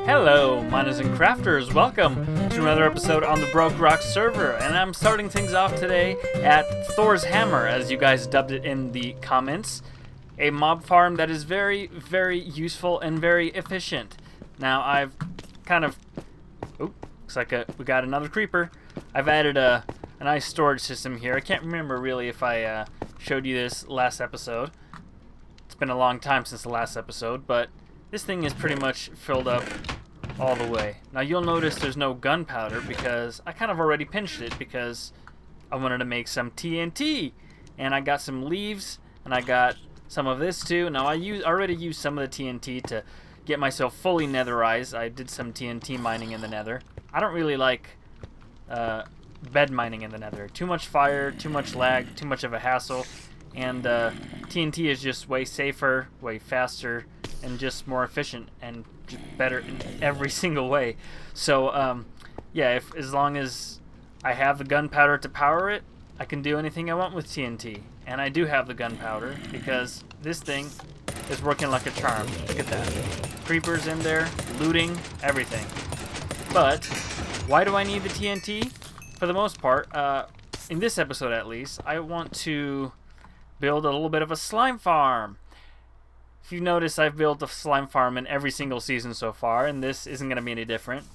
Hello, miners and crafters. Welcome to another episode on the BrokeRock server, and I'm starting things off today at Thor's Hammer, as you guys dubbed it in the comments. A mob farm that is very, very useful and very efficient. Now, I've kind of... Oop, looks like we got another creeper. I've added a nice storage system here. I can't remember really if I showed you this last episode. It's been a long time since the last episode, but this thing is pretty much filled up all the way. Now you'll notice there's no gunpowder because I kind of already pinched it because I wanted to make some TNT. And I got some leaves and I got some of this too. Now I already used some of the TNT to get myself fully netherized. I did some TNT mining in the nether. I don't really like bed mining in the nether. Too much fire, too much lag, too much of a hassle. And TNT is just way safer, way faster, and just more efficient and better in every single way. So yeah, as long as I have the gunpowder to power it, I can do anything I want with TNT. And I do have the gunpowder because this thing is working like a charm. Look at that. Creepers in there, looting, everything. But why do I need the TNT? For the most part, in this episode at least, I want to build a little bit of a slime farm. If you've noticed, I've built a slime farm in every single season so far, and this isn't going to be any different.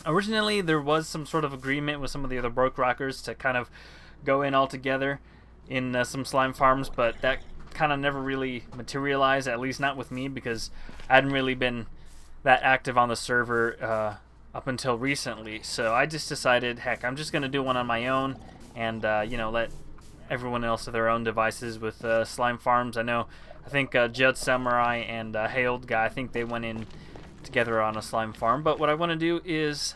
Originally, there was some sort of agreement with some of the other BrokeRockers to kind of go in all together in some slime farms, but that kind of never really materialized, at least not with me, because I hadn't really been that active on the server up until recently. So I just decided, heck, I'm just going to do one on my own and, you know, let everyone else have their own devices with slime farms. I think JuddSamurai and Hey Old Guy, I think they went in together on a slime farm. But what I want to do is,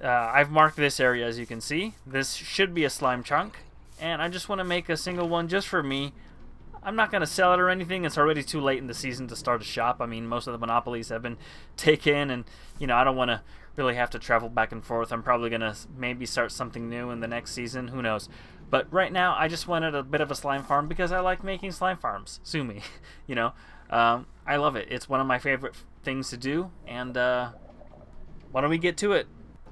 I've marked this area as you can see. This should be a slime chunk, and I just want to make a single one just for me. I'm not going to sell it or anything. It's already too late in the season to start a shop. I mean, most of the monopolies have been taken, and you know, I don't want to really have to travel back and forth. I'm probably going to maybe start something new in the next season. Who knows? But right now, I just wanted a bit of a slime farm because I like making slime farms. Sue me. You know, I love it. It's one of my favorite things to do. And why don't we get to it?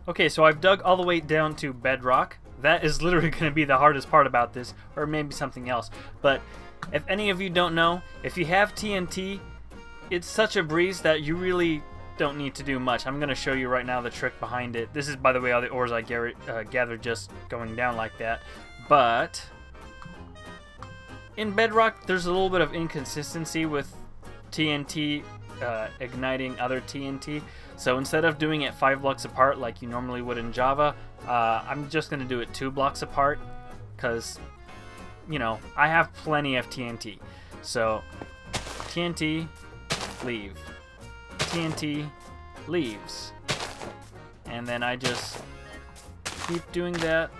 Okay, so I've dug all the way down to bedrock. That is literally going to be the hardest part about this, or maybe something else. But if any of you don't know, if you have TNT, it's such a breeze that you really don't need to do much. I'm going to show you right now the trick behind it. This is, by the way, all the ores I gathered just going down like that. But in bedrock, there's a little bit of inconsistency with TNT igniting other TNT. So instead of doing it 5 blocks apart like you normally would in Java, I'm just going to do it 2 blocks apart because, you know, I have plenty of TNT. So TNT, leave. TNT, leaves. And then I just keep doing that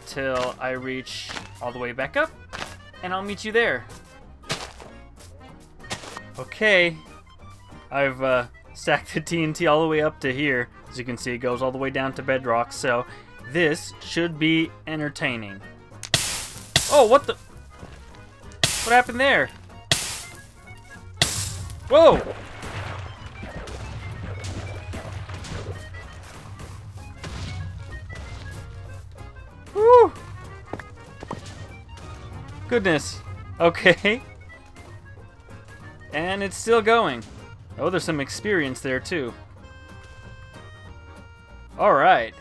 till I reach all the way back up, and I'll meet you there. Okay, I've stacked the TNT all the way up to here. As you can see, it goes all the way down to bedrock, so this should be entertaining. Oh, what happened there? Whoa! Woo! Goodness. Okay. And it's still going. Oh, there's some experience there too. Alright.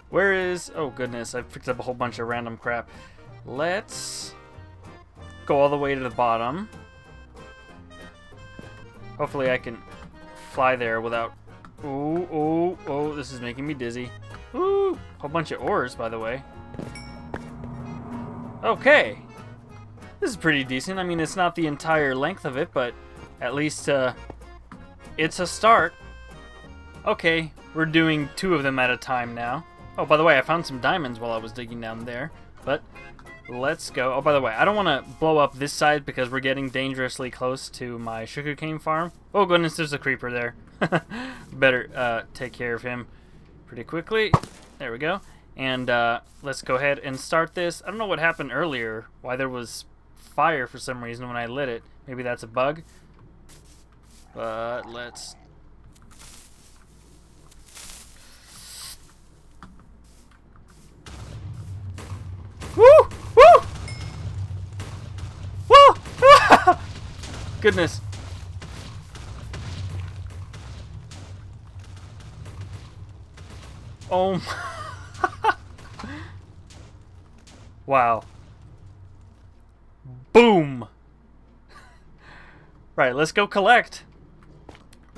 Where is... Oh goodness, I've picked up a whole bunch of random crap. Let's go all the way to the bottom. Hopefully I can fly there without... Oh, this is making me dizzy. Ooh, whole bunch of ores, by the way. Okay. This is pretty decent. I mean, it's not the entire length of it, but at least it's a start. Okay, we're doing 2 of them at a time now. Oh, by the way, I found some diamonds while I was digging down there. But let's go. Oh, by the way, I don't want to blow up this side because we're getting dangerously close to my sugarcane farm. Oh, goodness, there's a creeper there. Better take care of him pretty quickly. There we go. And let's go ahead and start this. I don't know what happened earlier, why there was fire for some reason when I lit it. Maybe that's a bug. But let's... Woo! Woo! Woo! Goodness. Oh my. Wow. Boom. Right, let's go collect.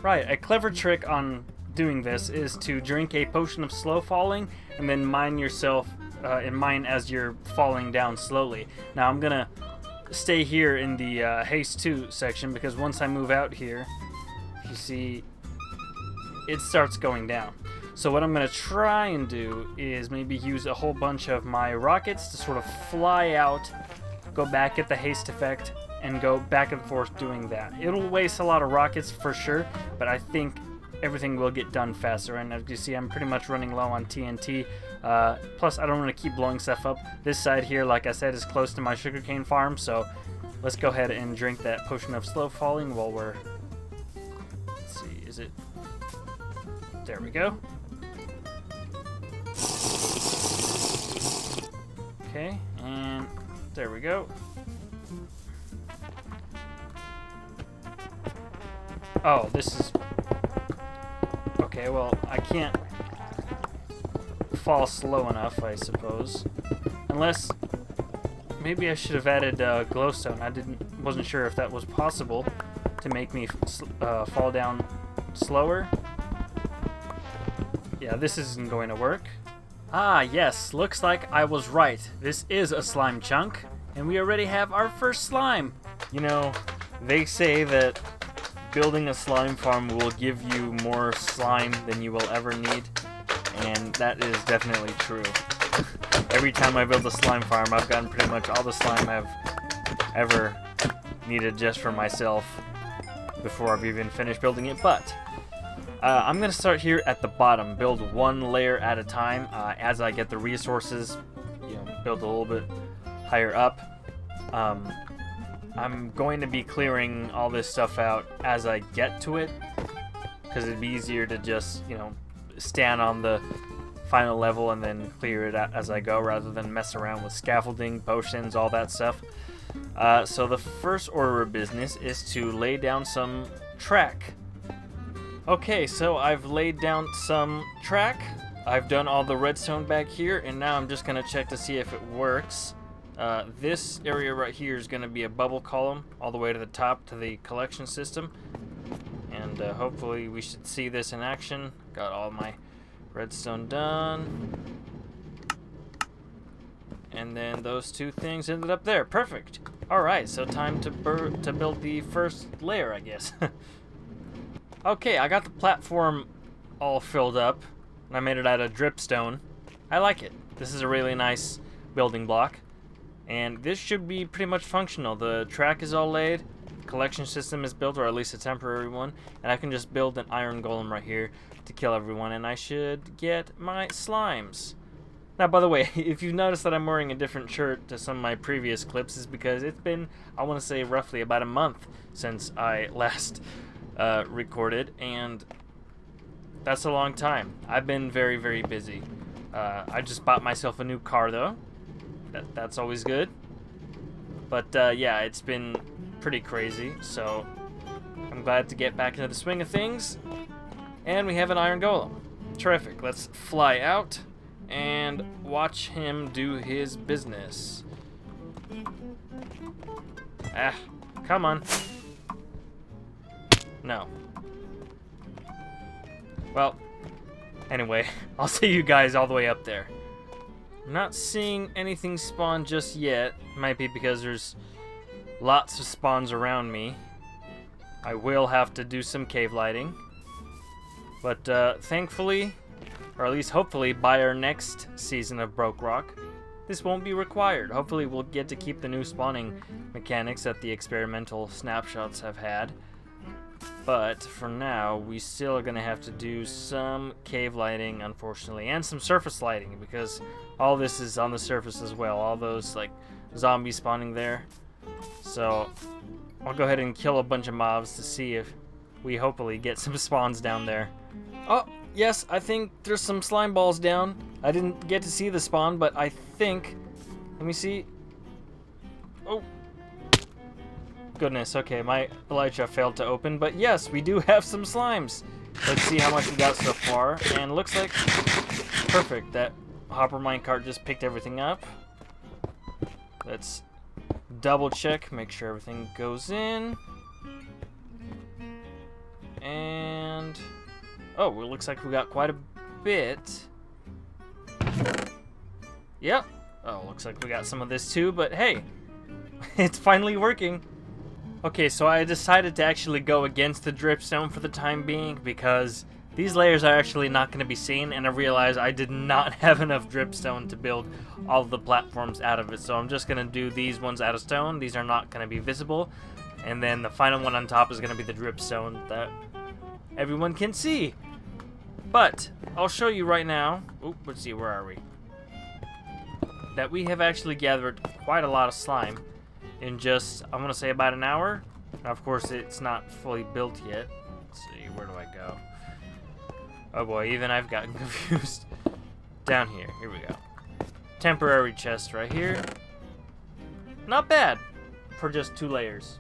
Right, a clever trick on doing this is to drink a potion of slow falling and then mine yourself in mine as you're falling down slowly. Now I'm gonna stay here in the haste 2 section because once I move out here, you see it starts going down. So what I'm gonna try and do is maybe use a whole bunch of my rockets to sort of fly out, go back at the haste effect, and go back and forth doing that. It'll waste a lot of rockets for sure, but I think everything will get done faster. And as you see, I'm pretty much running low on TNT. Plus, I don't want to keep blowing stuff up. This side here, like I said, is close to my sugarcane farm, so let's go ahead and drink that potion of slow falling while we're... Let's see, is it... There we go. Okay, and there we go. Oh, this is... Okay, well, I can't fall slow enough, I suppose. Unless... Maybe I should have added glowstone. Wasn't sure if that was possible to make me fall down slower. Yeah, this isn't going to work. Ah, yes, looks like I was right. This is a slime chunk, and we already have our first slime. You know, they say that building a slime farm will give you more slime than you will ever need, and that is definitely true. Every time I build a slime farm, I've gotten pretty much all the slime I've ever needed just for myself before I've even finished building it, but I'm going to start here at the bottom, build one layer at a time. As I get the resources, build a little bit higher up. I'm going to be clearing all this stuff out as I get to it, because it'd be easier to just, stand on the final level and then clear it out as I go, rather than mess around with scaffolding, potions, all that stuff. So the first order of business is to lay down some track. Okay, so I've laid down some track. I've done all the redstone back here, and now I'm just going to check to see if it works. This area right here is going to be a bubble column all the way to the top to the collection system. And hopefully we should see this in action. Got all my redstone done. And then those two things ended up there. Perfect. Alright, so time to build the first layer, I guess. Okay, I got the platform all filled up, and I made it out of dripstone. I like it. This is a really nice building block, and this should be pretty much functional. The track is all laid, the collection system is built, or at least a temporary one, and I can just build an iron golem right here to kill everyone, and I should get my slimes. Now, by the way, if you've noticed that I'm wearing a different shirt to some of my previous clips, is because it's been, I want to say, roughly about a month since I last recorded, and that's a long time. I've been very, very busy. I just bought myself a new car, though. That's always good. But yeah, it's been pretty crazy, so I'm glad to get back into the swing of things. And we have an iron golem. Terrific. Let's fly out and watch him do his business. Ah, come on. No. Well, anyway, I'll see you guys all the way up there. I'm not seeing anything spawn just yet. Might be because there's lots of spawns around me. I will have to do some cave lighting. But thankfully, or at least hopefully, by our next season of BrokeRock, this won't be required. Hopefully we'll get to keep the new spawning mechanics that the experimental snapshots have had. But for now, we still are going to have to do some cave lighting, unfortunately, and some surface lighting, because all this is on the surface as well. All those, like, zombies spawning there. So I'll go ahead and kill a bunch of mobs to see if we hopefully get some spawns down there. Oh, yes, I think there's some slime balls down. I didn't get to see the spawn, but I think... Let me see. Oh. Goodness, okay, my elytra failed to open, but yes, we do have some slimes. Let's see how much we got so far, and looks like perfect. That hopper minecart just picked everything up. Let's double check, make sure everything goes in. And oh, it looks like we got quite a bit. Yep. Oh, looks like we got some of this too, but hey, it's finally working. Okay, so I decided to actually go against the dripstone for the time being because these layers are actually not going to be seen, and I realized I did not have enough dripstone to build all of the platforms out of it. So I'm just going to do these ones out of stone. These are not going to be visible. And then the final one on top is going to be the dripstone that everyone can see. But I'll show you right now. Oop, let's see, where are we? That we have actually gathered quite a lot of slime in just, I want to say, about an hour. Now, of course, it's not fully built yet. Let's see, where do I go? Oh boy, even I've gotten confused. Down here, here we go. Temporary chest right here. Not bad for just 2 layers.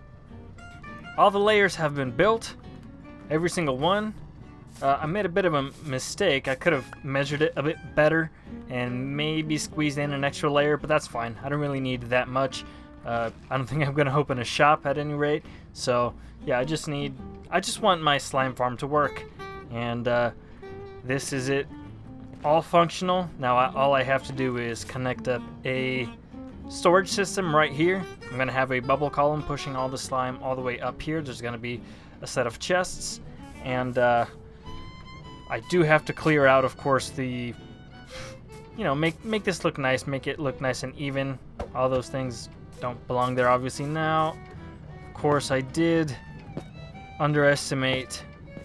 All the layers have been built, every single one. I made a bit of a mistake. I could have measured it a bit better and maybe squeezed in an extra layer, but that's fine. I don't really need that much. I don't think I'm going to open a shop at any rate. So, yeah, I just want my slime farm to work. And this is it, all functional. Now, all I have to do is connect up a storage system right here. I'm going to have a bubble column pushing all the slime all the way up here. There's going to be a set of chests. And I do have to clear out, of course, the, you know, make this look nice, make it look nice and even. All those things don't belong there, obviously. Now, of course, I did underestimate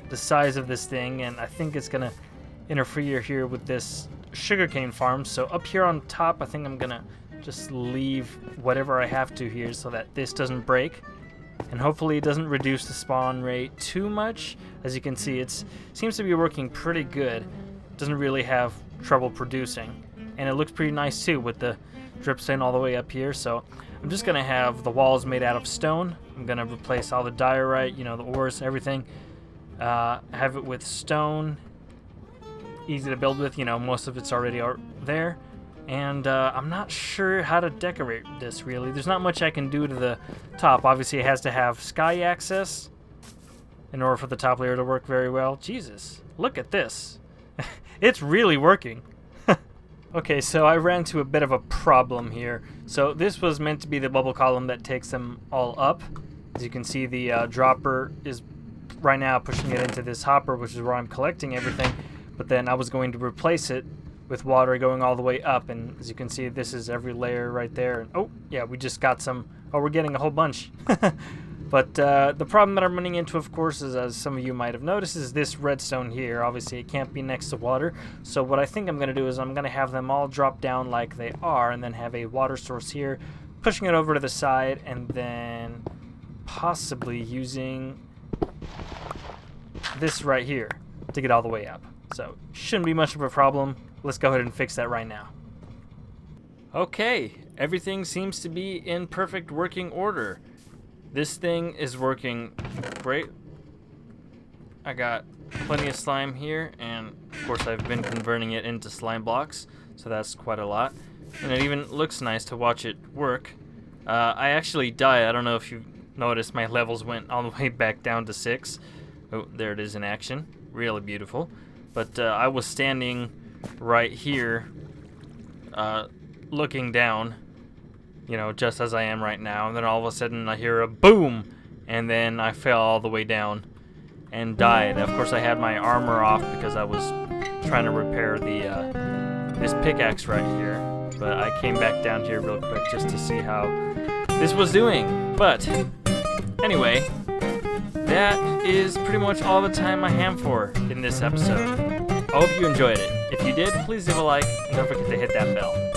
the size of this thing, and I think it's gonna interfere here with this sugarcane farm. So up here on top, I think I'm gonna just leave whatever I have to here so that this doesn't break. And hopefully it doesn't reduce the spawn rate too much. As you can see, it seems to be working pretty good. Doesn't really have trouble producing. And it looks pretty nice too with the dripstone all the way up here. So I'm just going to have the walls made out of stone. I'm going to replace all the diorite, you know, the ores, everything. Have it with stone. Easy to build with, you know, most of it's already there. And I'm not sure how to decorate this, really. There's not much I can do to the top. Obviously, it has to have sky access in order for the top layer to work very well. Jesus, look at this. It's really working. Okay, so I ran into a bit of a problem here. So this was meant to be the bubble column that takes them all up. As you can see, the dropper is right now pushing it into this hopper, which is where I'm collecting everything. But then I was going to replace it with water going all the way up, and as you can see, this is every layer right there. And oh yeah, we just got some. Oh, we're getting a whole bunch. But the problem that I'm running into, of course, is, as some of you might have noticed, is this redstone here. Obviously it can't be next to water, so what I think I'm going to do is I'm going to have them all drop down like they are, and then have a water source here pushing it over to the side, and then possibly using this right here to get all the way up. So shouldn't be much of a problem. Let's go ahead and fix that right now. Okay, everything seems to be in perfect working order. This thing is working great. I got plenty of slime here, and of course I've been converting it into slime blocks, so that's quite a lot. And it even looks nice to watch it work. I actually died. I don't know if you noticed, my levels went all the way back down to 6. Oh, there it is in action. Really beautiful. But I was standing right here looking down, you know, just as I am right now, and then all of a sudden I hear a boom, and then I fell all the way down and died. Of course I had my armor off because I was trying to repair the this pickaxe right here, but I came back down here real quick just to see how this was doing. But anyway, that is pretty much all the time I have for in this episode. I hope you enjoyed it. If you did, please leave a like and don't forget to hit that bell.